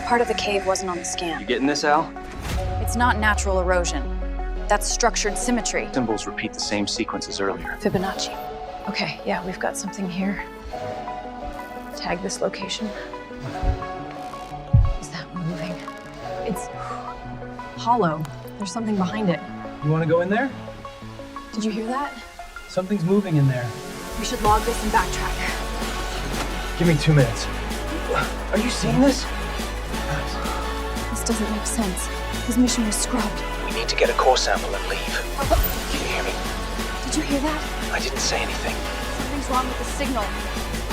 part of the cave wasn't on the scan. You getting this, Al? It's not natural erosion. That's structured symmetry. Symbols repeat the same sequence as earlier. Fibonacci. Okay, yeah, we've got something here. Tag this location. Is that moving? It's hollow. There's something behind it. You want to go in there? Did you hear that? Something's moving in there. We should log this and backtrack. Give me 2 minutes. Are you seeing this? This doesn't make sense. His mission was scrubbed. We need to get a core sample and leave. Can you hear me? Did you hear that? I didn't say anything. Something's wrong with the signal.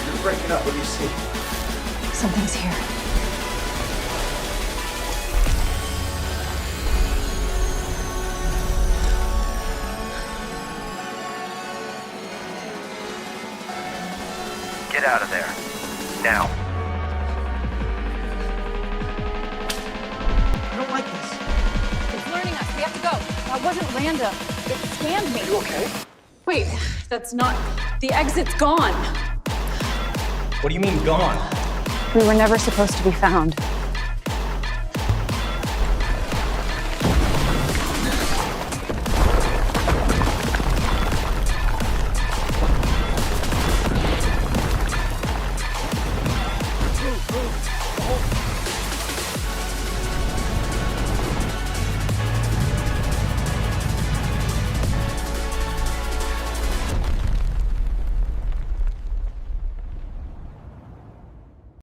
You're breaking up. What do you see? Something's here. Get out of there. Now. I don't like this. It's learning us. We have to go. That wasn't random. It scanned me. Are you okay? Wait, that's not... The exit's gone. What do you mean, gone? We were never supposed to be found.